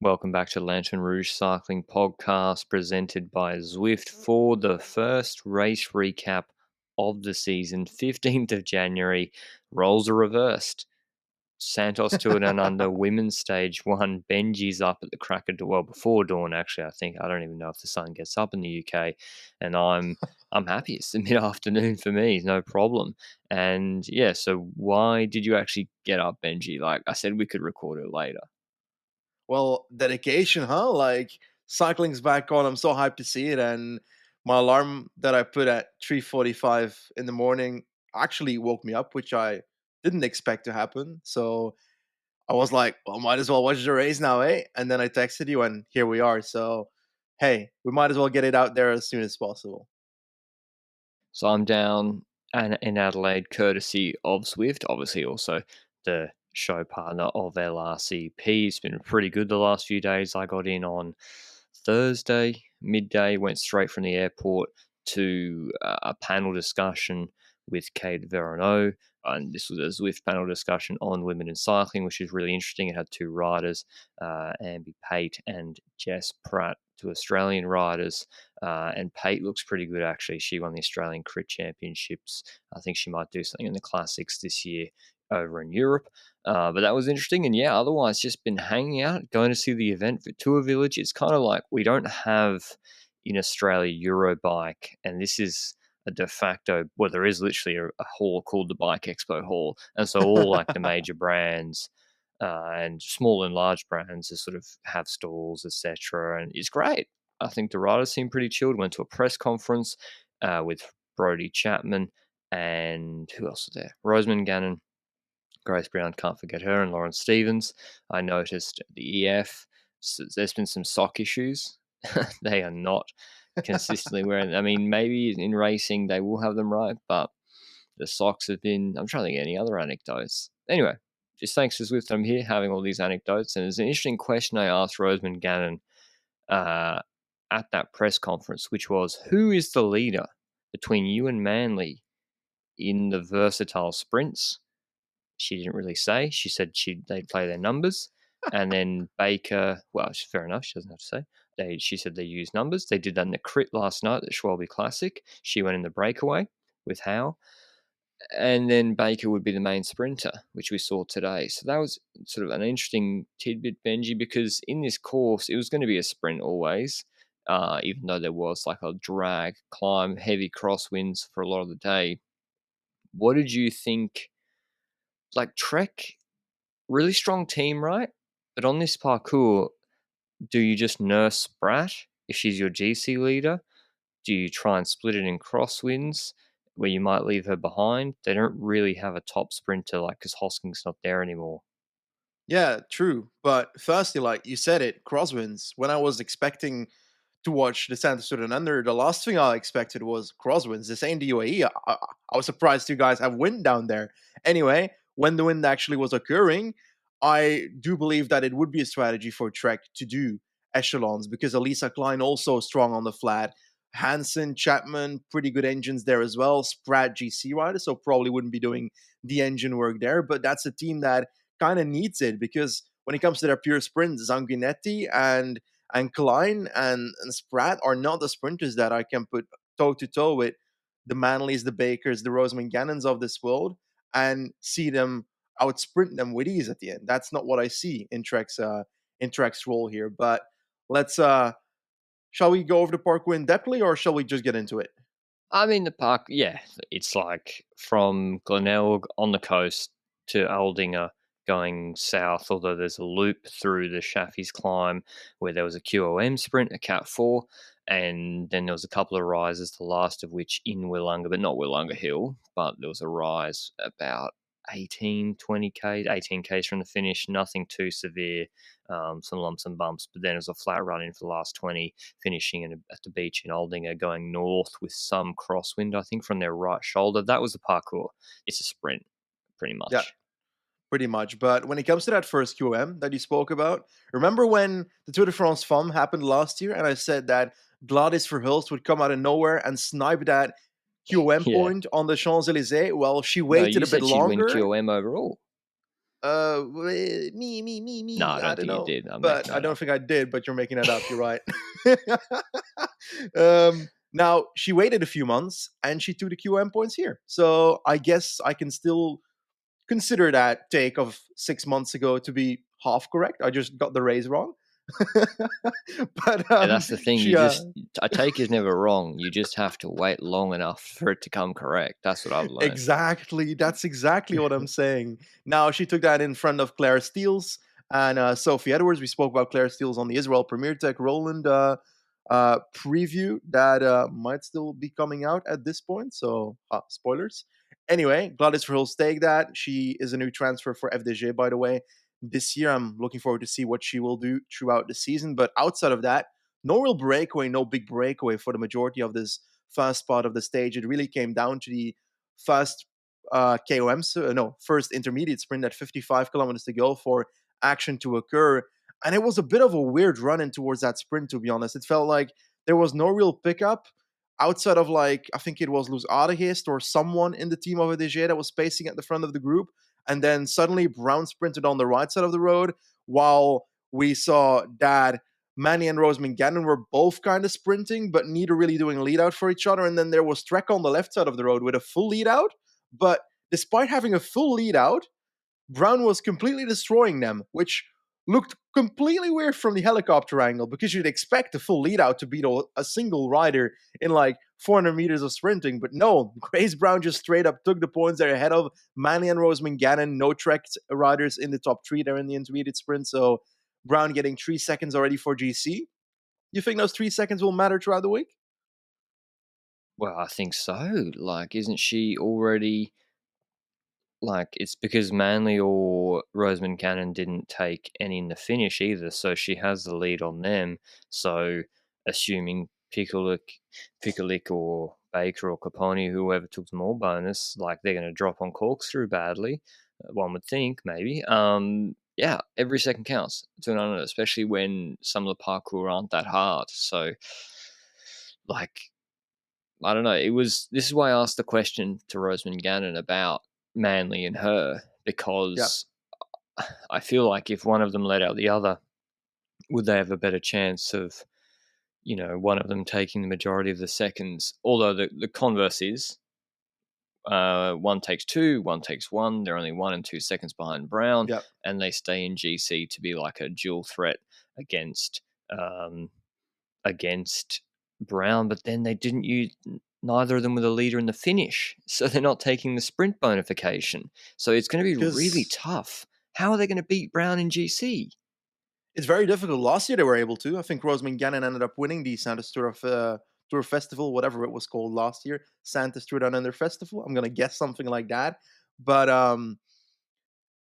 Welcome back to Lanterne Rouge Cycling Podcast presented by Zwift for the first race recap of the season. 15th of January, roles are reversed. Santos Tour Down Under women's stage one. Benji's up at the crack of dawn, well, before dawn actually. I don't even know if the sun gets up in the UK, and I'm happy. It's the mid-afternoon for me, no problem. And yeah, so why did you actually get up, Benji? Like I said, we could record it later. Well, dedication, huh? Like cycling's back on. I'm so hyped to see it. And my alarm that I put at 3:45 in the morning actually woke me up, which I didn't expect to happen. So I was like, well, might as well watch the race now, eh? And then I texted you, and here we are. So hey, we might as well get it out there as soon as possible. So I'm down and in Adelaide, courtesy of Zwift. Obviously, also the show partner of LRCP. It's been pretty good the last few days. I got in on Thursday midday, went straight from the airport to a panel discussion with Kate Veronneau. And this was a Zwift panel discussion on women in cycling, which is really interesting. It had two riders, Amby Pate and Jess Pratt, two Australian riders. And Pate looks pretty good, actually. She won the Australian Crit Championships. I think she might do something in the Classics this year over in Europe. But that was interesting. And yeah, otherwise, just been hanging out, going to see the event for Tour Village. It's kind of like we don't have in Australia Eurobike, and this is a de facto, well, there is literally a hall called the Bike Expo Hall. And so all like the major brands and small and large brands sort of have stalls, etc. And it's great. I think the riders seem pretty chilled. Went to a press conference with Brodie Chapman and who else was there? Rosemond Gannon, Grace Brown, can't forget her, and Lauren Stevens. I noticed the EF. So there's been some sock issues. They are not consistently wearing. I mean, maybe in racing they will have them right, but the socks have been. I'm trying to think of any other anecdotes. Anyway, just thanks to Zwift, I'm here having all these anecdotes, and there's an interesting question I asked Rosemond Gannon uh, at that press conference, which was, "Who is the leader between you and Manly in the versatile sprints?" She didn't really say. She said they'd play their numbers. And then Baker, well, fair enough. She doesn't have to say. She said they use numbers. They did that in the crit last night at the Schwalbe Classic. She went in the breakaway with Howe. And then Baker would be the main sprinter, which we saw today. So that was sort of an interesting tidbit, Benji, because in this course, it was going to be a sprint always, even though there was like a drag, climb, heavy crosswinds for a lot of the day. What did you think? Like Trek, really strong team, right? But on this parkour, do you just nurse Sprat if she's your GC leader? Do you try and split it in crosswinds where you might leave her behind? They don't really have a top sprinter, like, because Hosking's not there anymore. Yeah, true. But firstly, like you said it, Crosswinds. When I was expecting to watch the Santos Tour Down Under, the last thing I expected was Crosswinds. This ain't the UAE. I was surprised you guys have wind down there. Anyway, when the wind actually was occurring, I do believe that it would be a strategy for Trek to do echelons because Elisa Klein also strong on the flat. Hansen, Chapman, pretty good engines there as well. Spratt, GC rider, so probably wouldn't be doing the engine work there. But that's a team that kind of needs it because when it comes to their pure sprints, Zanguinetti and Klein and Spratt are not the sprinters that I can put toe to toe with the Manleys, the Bakers, the Rosamund Gannons of this world and see them out sprint them with ease at the end. That's not what I see in Trek's role here. But let's shall we go over the parkour in depthly or shall we just get into it? I mean, the park, yeah, it's like from Glenelg on the coast to Aldinger going south, although there's a loop through the Shaffy's climb where there was a QOM sprint, a Cat 4, and then there was a couple of rises, the last of which in Willunga, but not Willunga Hill, but there was a rise about 18, 20Ks, 18Ks from the finish, nothing too severe, some lumps and bumps, but then it was a flat run in for the last 20, finishing at the beach in Aldinger, going north with some crosswind, I think, from their right shoulder. That was the parkour. It's a sprint, pretty Yeah, much. pretty much. But when it comes to that first QM that you spoke about, remember when the Tour de France FOM happened last year and I said that Gladys Verhulst would come out of nowhere and snipe that QM Yeah. point on the Champs Elysees? Well, she No, waited you a bit said she'd win longer. QOM overall. No, Me. I I don't don't think you know, did. I'm but making I that don't up. think I did. But you're making that up. You're right. Now she waited a few months and she took the QM points here. So I guess I can still consider that take of 6 months ago to be half correct. I just got the raise wrong. But Yeah, that's the thing. she You just a take is never wrong. You just have to wait long enough for it to come correct. That's what I've learned. exactly. That's exactly what I'm saying. Now she took that in front of Claire Steels and Sophie Edwards. We spoke about Claire Steels on the Israel Premier Tech Roland preview that might still be coming out at this point. So spoilers. Anyway, Gladys Verhulst take that. She is a new transfer for FDG, by the way. This year, I'm looking forward to see what she will do throughout the season. But outside of that, no real breakaway, no big breakaway for the majority of this first part of the stage. It really came down to the first KOM, no, first intermediate sprint at 55 kilometers to go for action to occur. And it was a bit of a weird run in towards that sprint, to be honest. It felt like there was no real pickup outside of, like, I think it was Luz Adegist or someone in the team of ADG that was pacing at the front of the group. And then suddenly Brown sprinted on the right side of the road while we saw that Manny and Roseman Gannon were both kind of sprinting, but neither really doing lead out for each other. And then there was Trek on the left side of the road with a full lead out. But despite having a full lead out, Brown was completely destroying them, which looked completely weird from the helicopter angle because you'd expect a full lead out to beat a single rider in like 400 meters of sprinting. But no, Grace Brown just straight up took the points there ahead of Manny and Roseman Gannon. No Trek riders in the top three there in the intermediate sprint. So Brown getting 3 seconds already for GC. You think those 3 seconds will matter throughout the week? Well, I think so. Like, isn't she already like it's because Manley or Roseman Cannon didn't take any in the finish either, so she has the lead on them. So assuming Pikalik or Baker or Caponi, whoever took the more bonus, like they're going to drop on corkscrew badly. One would think maybe. Yeah, every second counts to an under, especially when some of the parkour aren't that hard. So, like, I don't know. This is why I asked the question to Roseman Gannon about Manly and her, Yeah. because I feel like if one of them let out the other, would they have a better chance of, one of them taking the majority of the seconds? Although the converse is one takes two, one takes one. They're only 1 and 2 seconds behind Brown, Yeah. and they stay in GC to be like a dual threat against um, against Brown, but then they didn't use neither of them with a leader in the finish, so they're not taking the sprint bonification. So it's going to be really Because tough. How are they going to beat Brown in GC? it's very difficult. Last year they were able to. I think Roseman Gannon ended up winning the Santos Tour Festival, whatever it was called last year, Santos Tour Down Under Festival. I'm gonna guess something like that. But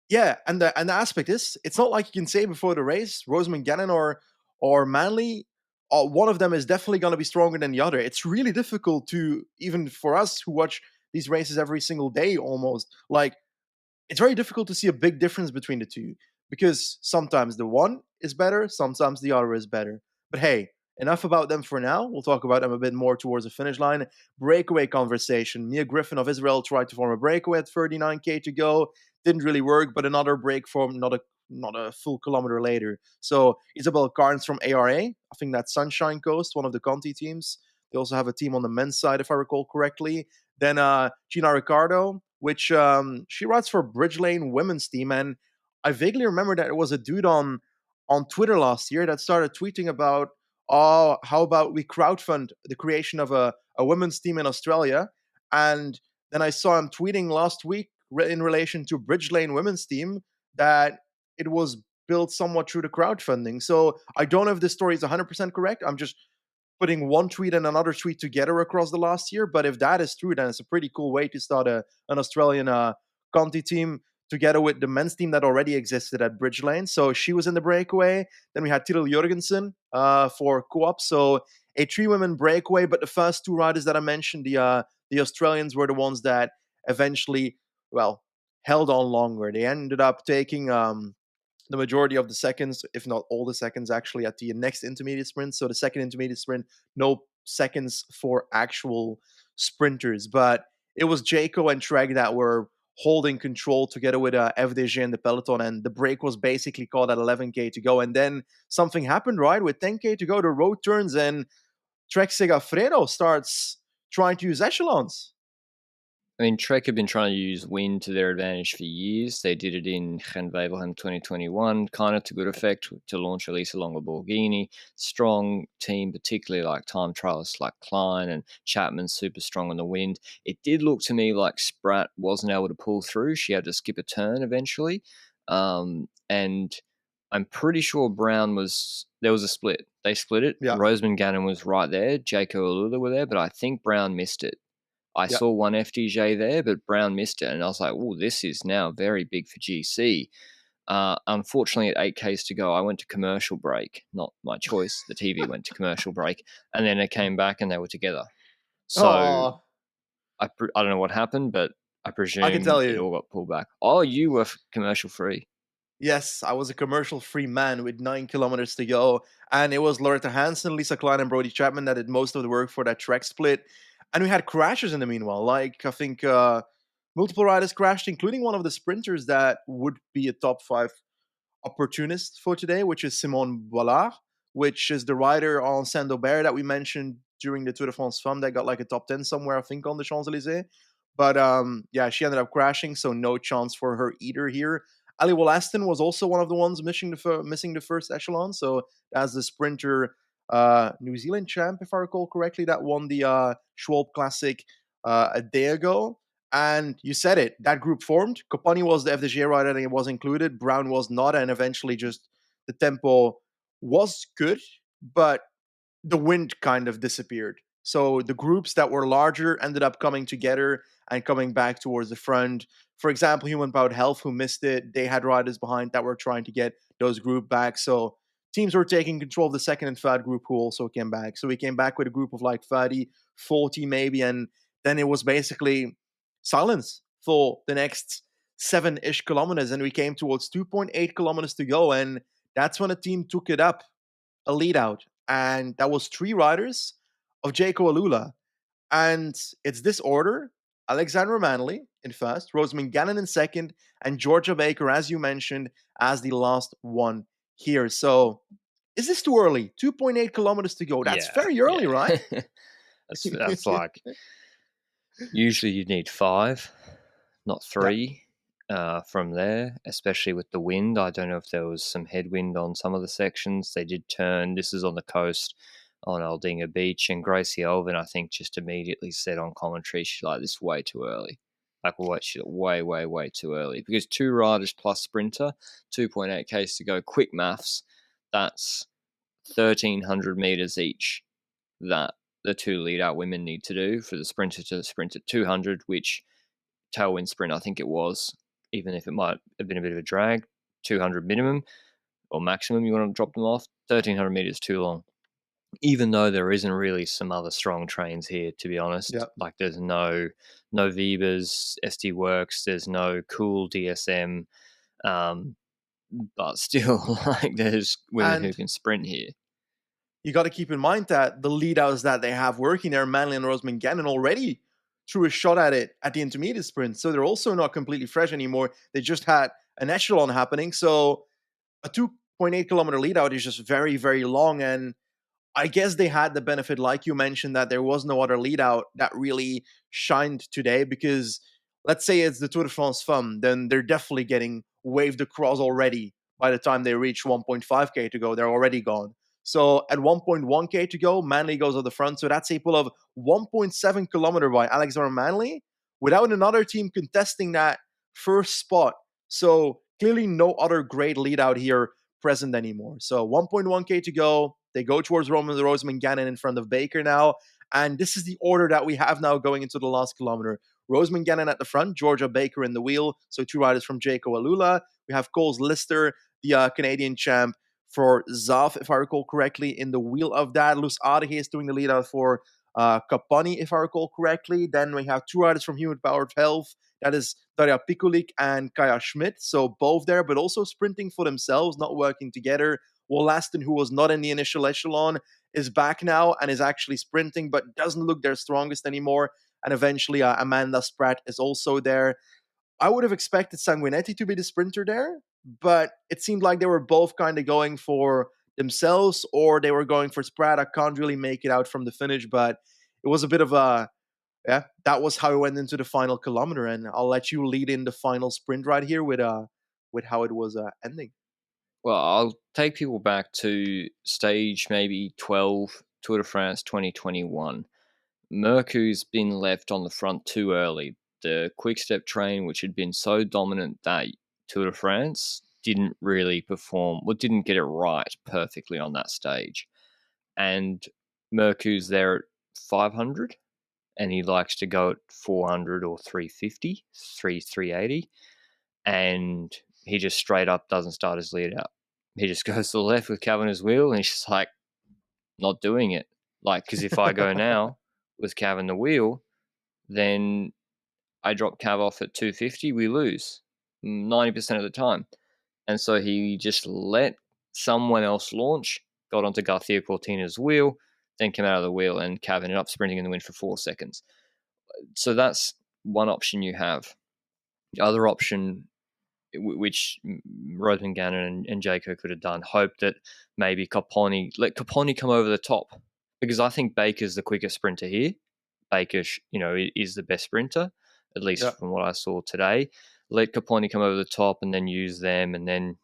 yeah, and the aspect is, it's not like you can say before the race, Roseman Gannon or Manley, one of them is definitely going to be stronger than the other. It's really difficult to, even for us who watch these races every single day almost, like, it's very difficult to see a big difference between the two because sometimes the one is better, sometimes the other is better. But hey, enough about them for now. We'll talk about them a bit more towards the finish line. Breakaway conversation. Mia Griffin of Israel tried to form a breakaway at 39K to go. Didn't really work, but another break formed not a full kilometer later. So Isabel Carnes from ARA, I think that's Sunshine Coast, one of the Conti teams. They also have a team on the men's side, if I recall correctly. Then Gina Ricardo, which she rides for Bridge Lane women's team, and I vaguely remember that it was a dude on Twitter last year that started tweeting about, oh, how about we crowdfund the creation of a women's team in Australia, and then I saw him tweeting last week in relation to Bridge Lane women's team that it was built somewhat through the crowdfunding. So I don't know if this story is 100% correct. I'm just putting one tweet and another tweet together across the last year. But if that is true, then it's a pretty cool way to start an Australian Conti team together with the men's team that already existed at Bridge Lane. So she was in the breakaway. Then we had Tyrell Jorgensen for co-op. So a three-women breakaway. But the first two riders that I mentioned, the Australians, were the ones that eventually, well, held on longer. They ended up taking the majority of the seconds, if not all the seconds, actually at the next intermediate sprint. So the second intermediate sprint, no seconds for actual sprinters, but it was Jaco and Treg that were holding control together with FDG and the peloton, and the break was basically called at 11k to go. And then something happened, right? With 10k to go, the road turns and Trek Segafredo starts trying to use echelons. I mean, Trek have been trying to use wind to their advantage for years. They did it in Gent-Wevelgem 2021, kind of to good effect, to launch at least along a Borghini. Strong team, particularly like time trialists like Klein and Chapman, super strong on the wind. It did look to me like Spratt wasn't able to pull through. She had to skip a turn eventually. And I'm pretty sure Brown there was a split. They split it. Yeah, Roseman Gannon was right there. Jaco Alula were there, but I think Brown missed it. I yeah. saw one FDJ there, but Brown missed it. And I was like, oh, this is now very big for GC. Unfortunately, at 8Ks to go, I went to commercial break. Not my choice. The TV went to commercial break. And then it came back and they were together. So Oh, I don't know what happened, but I I can presume tell it you. all got pulled back. Oh, you were commercial free. Yes, I was a commercial-free man with 9 kilometers to go, and it was Loretta Hansen, Lisa Klein, and Brody Chapman that did most of the work for that Trek split. And we had crashes in the meanwhile. Like I think multiple riders crashed, including one of the sprinters that would be a top 5 opportunist for today, which is Simone Bollard, which is the rider on Saint-Aubert that we mentioned during the Tour de France Femme that got like a top 10 somewhere, I think, on the Champs-Elysees. But yeah, she ended up crashing, so no chance for her either here. Ali Wollaston was also one of the ones missing the first echelon. So as the sprinter, New Zealand champ, if I recall correctly, that won the Schwalbe Classic a day ago. And you said it, that group formed. Copani was the FDJ rider and it was included. Brown was not, and eventually just the tempo was good, but the wind kind of disappeared. So the groups that were larger ended up coming together and coming back towards the front. For example, Human Powered Health, who missed it, they had riders behind that were trying to get those group back. So teams were taking control of the second and third group who also came back. So we came back with a group of like 30, 40 maybe, and then it was basically silence for the next 7-ish kilometers. And we came towards 2.8 kilometers to go. And that's when a team took it up, a lead out. And that was 3 riders of Jaco Alula. And it's this order: Alexandra Manley in first, Rosamund Gannon in second, and Georgia Baker, as you mentioned, as the last one here. So is this too early? 2.8 kilometers to go. That's Yeah, very early, yeah. right? That's like, usually you need 5, not Yeah. 3 from there, especially with the wind. I don't know if there was some headwind on some of the sections. They did turn. This is on the coast on Aldinga Beach, and Gracie Elvin, I think, just immediately said on commentary, she's like, this is way too early. Like, what? She's way, way, way too early. Because 2 riders plus sprinter, 2.8 Ks to go, quick maths, that's 1,300 meters each that the 2 lead out women need to do for the sprinter to sprint at 200, which tailwind sprint, I think it was, even if it might have been a bit of a drag, 200 minimum or maximum you want to drop them off. 1,300 meters too long. Even though there isn't really some other strong trains here, to be honest. Yeah. Like, there's no Vibas, SD Works, there's no cool DSM, but still, like, there's women who And can sprint here. you got to keep in mind that the lead outs that they have working there, Manley and Rosamund Gannon, already threw a shot at it at the intermediate sprint. So they're also not completely fresh anymore. They just had an echelon happening. So a 2.8 kilometer lead out is just very, very long. And I guess they had the benefit, like you mentioned, that there was no other lead out that really shined today. Because let's say it's the Tour de France Femme, then they're definitely getting waved across already. By the time they reach 1.5k to go, they're already gone. So at 1.1k to go, Manley goes at the front. So that's a pull of 1.7 kilometer by Alexander Manley without another team contesting that first spot. So clearly no other great lead out here present anymore. So 1.1k to go. They go towards Rosamund Gannon in front of Baker now. And this is the order that we have now going into the last kilometer. Rosamund Gannon at the front, Georgia Baker in the wheel. So 2 riders from Jaco Alula. We have Coles Lister, the Canadian champ, for Zaf, if I recall correctly, in the wheel of that. Luz Adehe is doing the lead out for Kapani, if I recall correctly. Then we have 2 riders from Human Powered Health. That is Daria Pikulik and Kaya Schmidt. So both there, but also sprinting for themselves, not working together. Wollaston, who was not in the initial echelon, is back now and is actually sprinting, but doesn't look their strongest anymore. And eventually, Amanda Spratt is also there. I would have expected Sanguinetti to be the sprinter there, but it seemed like they were both kind of going for themselves, or they were going for Spratt. I can't really make it out from the finish, but it was a bit of a, yeah, that was how it went into the final kilometer. And I'll let you lead in the final sprint right here with how it was ending. Well, I'll take people back to stage maybe 12, Tour de France 2021. Mercu's been left on the front too early. The quick step train, which had been so dominant that Tour de France, didn't really perform, well, didn't get it right perfectly on that stage. And Mercu's there at 500, and he likes to go at 400 or 350, 380, and he just straight up doesn't start his lead out. He just goes to the left with Cav on his wheel, and he's just like, not doing it. Like, because if I go now with Cav in the wheel, then I drop Cav off at 250, we lose 90% of the time. And so he just let someone else launch, got onto Garcia Cortina's wheel, then came out of the wheel, and Cav ended up sprinting in the win for 4 seconds. So that's one option you have. The other option, which Roseman Gannon and Jaco could have done, hope that maybe let Caponi come over the top, because I think Baker's the quickest sprinter here. Baker, is the best sprinter, at least Yeah. from what I saw today. Let Caponi come over the top and then use them and then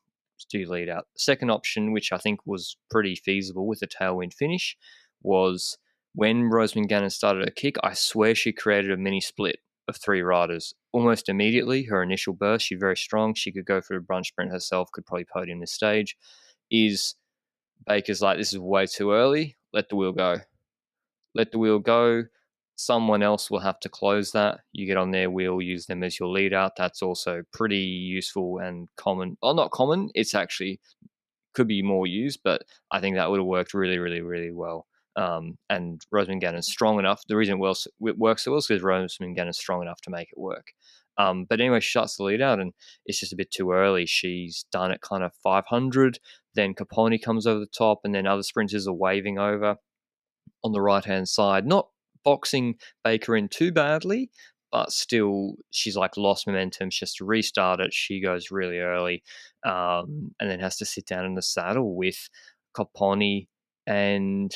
do lead out. The second option, which I think was pretty feasible with a tailwind finish, was when Roseman Gannon started a kick, I swear she created a mini split of 3 riders almost immediately. Her initial burst, she's very strong. She could go for a brunch sprint herself, could probably podium this stage. Is Baker's like, this is way too early. Let the wheel go. Let the wheel go. Someone else will have to close that. You get on their wheel, use them as your lead out. That's also pretty useful and common. Well, not common. It's actually could be more used, but I think that would have worked really, really, really well. And Roseman Gannon's strong enough. The reason it works so well is because Roseman Gannon's strong enough to make it work. But anyway, she shuts the lead out, and it's just a bit too early. She's done it kind of 500. Then Caponi comes over the top, and then other sprinters are waving over on the right-hand side. Not boxing Baker in too badly, but still she's like lost momentum. She has to restart it. She goes really early, and then has to sit down in the saddle with Caponi and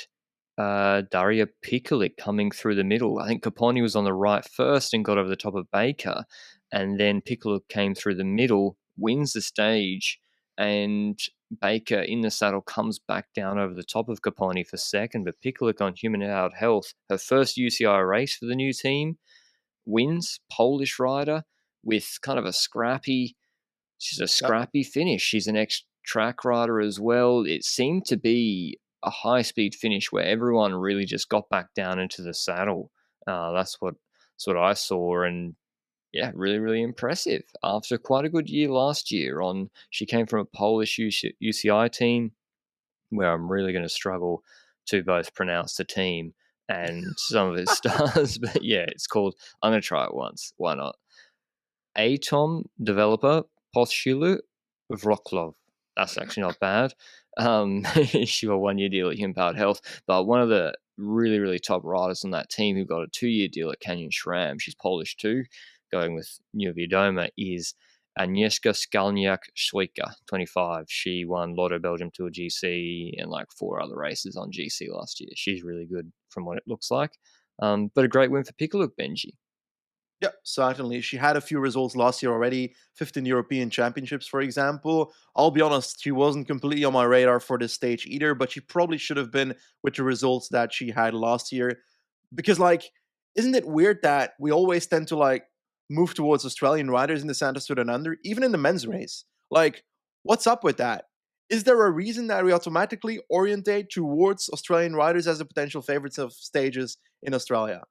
Daria Pikalik coming through the middle. I think Caponi was on the right first and got over the top of Baker, and then Pikalik came through the middle, wins the stage, and Baker in the saddle comes back down over the top of Caponi for second, but Pikalik on Human Out Health, her first UCI race for the new team, wins, Polish rider, with kind of she's a scrappy finish. She's an ex-track rider as well. It seemed to be a high-speed finish where everyone really just got back down into the saddle. That's what I saw, and yeah, really, really impressive. After quite a good year last year, she came from a Polish UCI team, where I'm really going to struggle to both pronounce the team and some of its stars. But yeah, it's called, I'm going to try it once. Why not? Atom developer Postulu Wroclaw. That's actually not bad. She got a 1-year deal at Human Health, but one of the really, really top riders on that team who got a 2-year deal at Canyon SRAM, she's Polish too, going with New Wiadoma, is Agnieszka Skalniak-Szwajka, 25. She won Lotto Belgium Tour GC and like 4 other races on GC last year. She's really good from what it looks like. But a great win for Pikalik, Benji. Yeah, certainly. She had a few results last year already, 15 European Championships, for example. I'll be honest, she wasn't completely on my radar for this stage either, but she probably should have been with the results that she had last year. Because, like, isn't it weird that we always tend to, like, move towards Australian riders in the Santos Tour Down Under, even in the men's race? Like, what's up with that? Is there a reason that we automatically orientate towards Australian riders as the potential favorites of stages in Australia?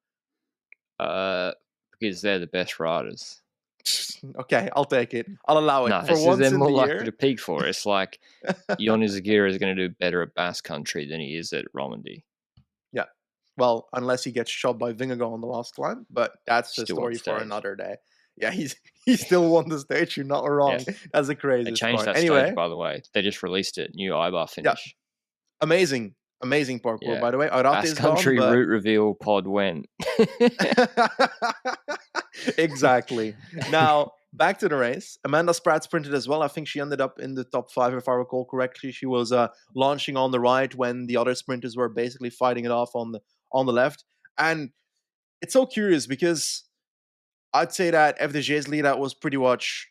Because they're the best riders. Okay, I'll take it. I'll allow it. No, For it's once they're in more the likely year. to peak for us. Like, Ion Izagirre is going to do better at Basque Country than he is at Romandy. Yeah. Well, unless he gets shot by Vingegaard on the last climb, but that's a Still on story for stage. another day. Yeah, he still won the stage. You're not wrong. Yeah. That's a They crazy changed story. that Anyway, stage, by the way. They just released it. New Ibar yeah, finish. amazing parkour. Yeah. By the way, Arate Basque is gone, Country but route reveal pod went. exactly. Now, back to the race. Amanda Spratt sprinted as well. I think she ended up in the top 5, if I recall correctly. She was launching on the right when the other sprinters were basically fighting it off on the left. And it's so curious because I'd say that FDJ's lead out was pretty much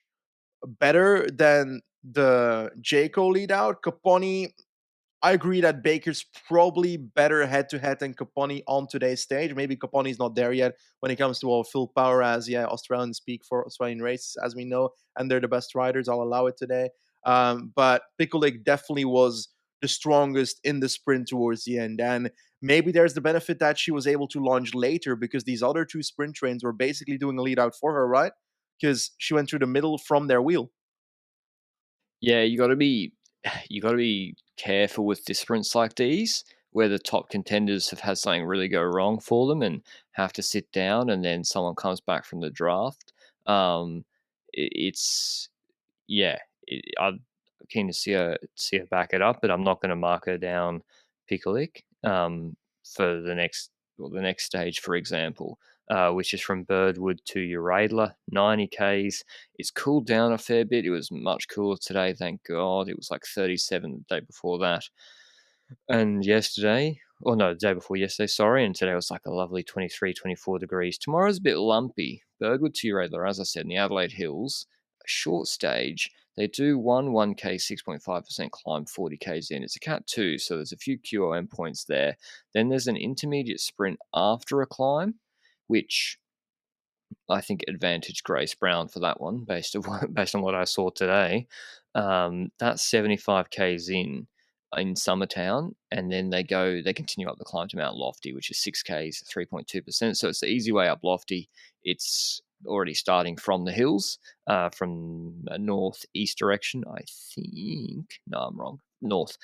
better than the Jayco lead out. Caponi, I agree that Baker's probably better head to head than Caponi on today's stage. Maybe Caponi's not there yet when it comes to all full power, as Australians speak for Australian races, as we know, and they're the best riders. I'll allow it today. But Pickle definitely was the strongest in the sprint towards the end. And maybe there's the benefit that she was able to launch later because these other two sprint trains were basically doing a lead out for her, right? Because she went through the middle from their wheel. Yeah, you got to be careful with sprints like these, where the top contenders have had something really go wrong for them and have to sit down, and then someone comes back from the draft. It's yeah, I'm keen to see her back it up, but I'm not going to mark her down Pikalik for the next stage, for example, which is from Birdwood to Uradla, 90 k's. It's cooled down a fair bit. It was much cooler today, thank God. It was like 37 the day before that. And yesterday, or no, the day before yesterday, sorry, and today was like a lovely 23, 24 degrees. Tomorrow's a bit lumpy. Birdwood to Uradler, as I said, in the Adelaide Hills, a short stage. They do 1K, 6.5% climb, 40 k's in. It's a Cat 2, so there's a few QOM points there. Then there's an intermediate sprint after a climb, which I think advantage Grace Brown for that one, based on what I saw today. That's 75 k's in Summertown, and then they continue up the climb to Mount Lofty, which is 6 k's, 3.2%. So it's the easy way up Lofty. It's already starting from the hills, from a northeast direction, I think. No, I'm wrong. North.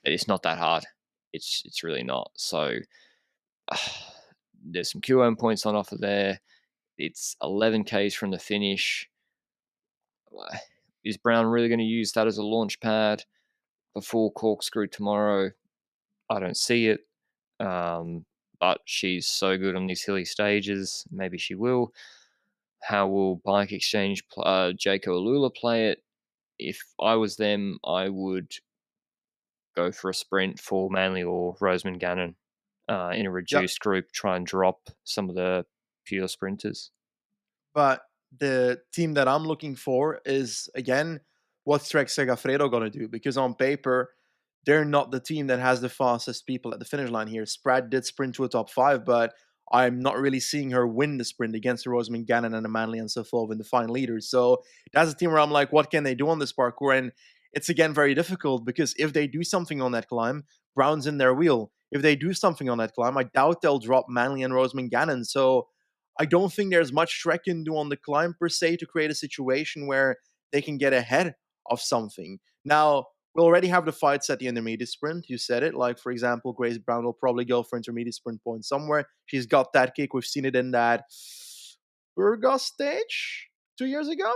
It's not that hard. It's really not. So there's some QM points on offer there. It's 11 k's from the finish. Is Brown really going to use that as a launch pad before Corkscrew tomorrow? I don't see it. But she's so good on these hilly stages. Maybe she will. How will Bike Exchange, Jayco Alula play it? If I was them, I would go for a sprint for Manly or Roseman Gannon in a Yeah, reduced group. Try and drop some of the pure sprinters. but the team that I'm looking for is again what's Trek Segafredo going to do? Because on paper, they're not the team that has the fastest people at the finish line here. Spratt did sprint to a top 5, but I'm not really seeing her win the sprint against the Rosamund Gannon and the Manley and Sofov in the final leaders. So that's a team where I'm like, what can they do on this parkour? And it's again very difficult because if they do something on that climb, Brown's in their wheel. If they do something on that climb, I doubt they'll drop Manley and Rosamund Gannon. So I don't think there's much Trek can do on the climb per se to create a situation where they can get ahead of something. Now, we already have the fights at the intermediate sprint. You said it. Like, for example, Grace Brown will probably go for intermediate sprint point somewhere. She's got that kick. We've seen it in that Burgos stage 2 years ago.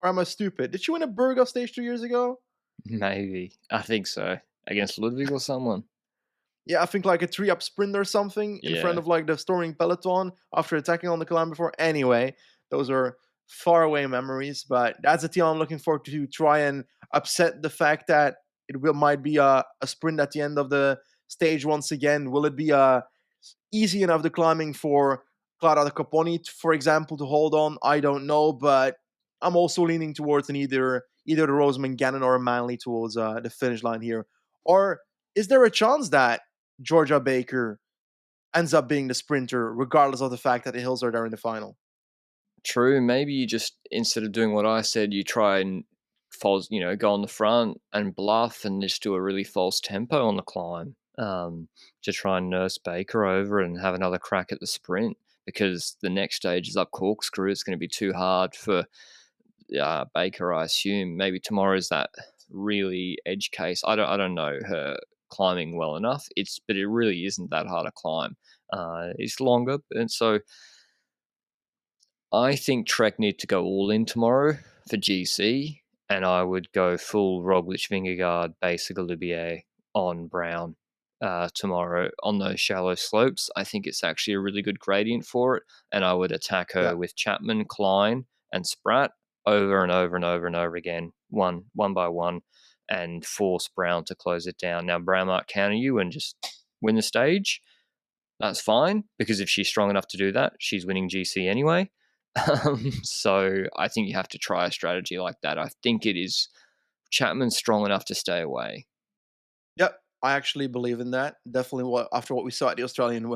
Or am I stupid? Did she win a Burgos stage 2 years ago? Maybe. I think so. Against Ludwig or someone. Yeah, I think like a 3-up sprint or something in front Yeah. of like the storming peloton after attacking on the climb before. Anyway, those are far away memories, but that's a team I'm looking forward to try and upset the fact that might be a sprint at the end of the stage once again. Will it be easy enough the climbing for Clara Caponi, for example, to hold on? I don't know, but I'm also leaning towards either the Rosamund Gannon or Manley towards the finish line here. Or is there a chance that Georgia Baker ends up being the sprinter, regardless of the fact that the hills are there in the final? True. Maybe you just, instead of doing what I said, you try and go on the front and bluff and just do a really false tempo on the climb, to try and nurse Baker over and have another crack at the sprint, because the next stage is up Corkscrew. It's going to be too hard for Baker, I assume. Maybe tomorrow's that really edge case. I don't know her climbing well enough. But it really isn't that hard to climb. It's longer, and so I think Trek need to go all in tomorrow for GC, and I would go full Roglic, Vingegaard, basic Olivier on Brown. tomorrow on those shallow slopes. I think it's actually a really good gradient for it, and I would attack Yeah. her with Chapman, Klein, and Spratt over and over and over and over again, one by one, and force Brown to close it down. Now Brown might counter you and just win the stage. That's fine, because if she's strong enough to do that, she's winning GC anyway. So I think you have to try a strategy like that. I think it is Chapman's strong enough to stay away. Yep, I actually believe in that. Definitely after what we saw at the Australian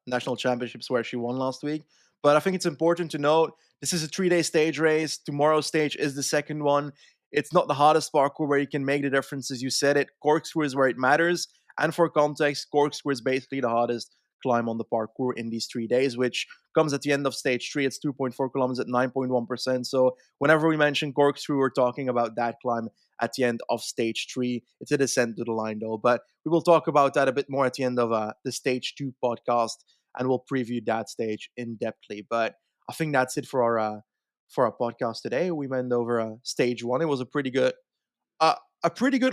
National Championships where she won last week. But I think it's important to note this is a 3-day stage race. Tomorrow's stage is the second one. It's not the hardest parkour where you can make the difference, as you said it. Corkscrew is where it matters. And for context, corkscrew is basically the hardest climb on the parkour in these 3 days, which comes at the end of stage 3. It's 2.4 kilometers at 9.1%. So whenever we mention corkscrew, we're talking about that climb at the end of stage 3. It's a descent to the line, though. But we will talk about that a bit more at the end of the stage 2 podcast, and we'll preview that stage in depthly. But I think that's it for our podcast today. We went over stage 1. It was a pretty good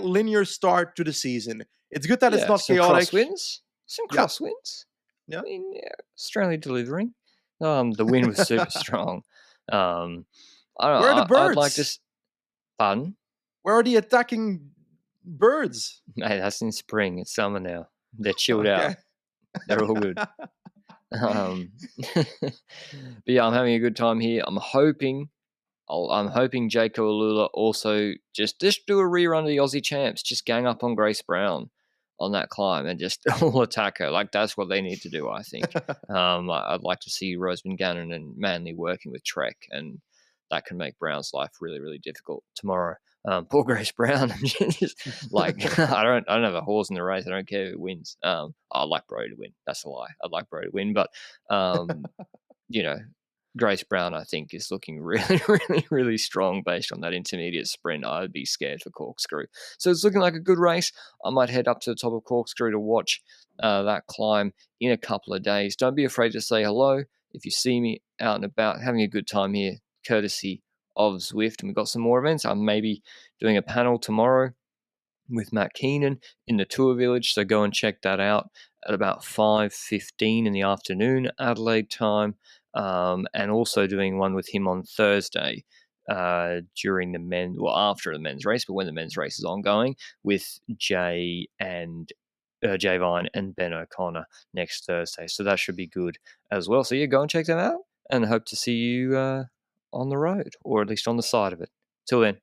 linear start to the season. It's good that it's Yeah, not some chaotic. crosswinds. Some Yeah, crosswinds. yeah. I mean, yeah, Australia delivering. The wind was super strong. I don't know. Where are the I'd like to. birds? Pardon? Where are the attacking birds? Hey, that's in spring. It's summer now. They're chilled Okay. out. They're all good. But yeah, I'm having a good time here. I'm hoping Jaco Alula also just do a rerun of the Aussie champs. Just gang up on Grace Brown on that climb and just all attack her. Like, that's what they need to do, I think. I'd like to see Roseman Gannon and Manley working with Trek, and that can make Brown's life really, really difficult tomorrow. Poor Grace Brown, just like I don't have a horse in the race. I don't care who wins. I'd like Broe to win. That's a lie. I'd like Broe to win, but you know, Grace Brown, I think, is looking really, really, really strong based on that intermediate sprint. I'd be scared for Corkscrew. So it's looking like a good race. I might head up to the top of Corkscrew to watch that climb in a couple of days. Don't be afraid to say hello if you see me out and about, having a good time here, courtesy of Zwift. And we've got some more events. I'm maybe doing a panel tomorrow with Matt Keenan in the Tour Village, so go and check that out at about 5:15 in the afternoon Adelaide time, and also doing one with him on Thursday during after the men's race, but when the men's race is ongoing, with Jay Vine and Ben O'Connor next Thursday. So that should be good as well. So yeah, go and check that out, and hope to see you on the road, or at least on the side of it. Till then.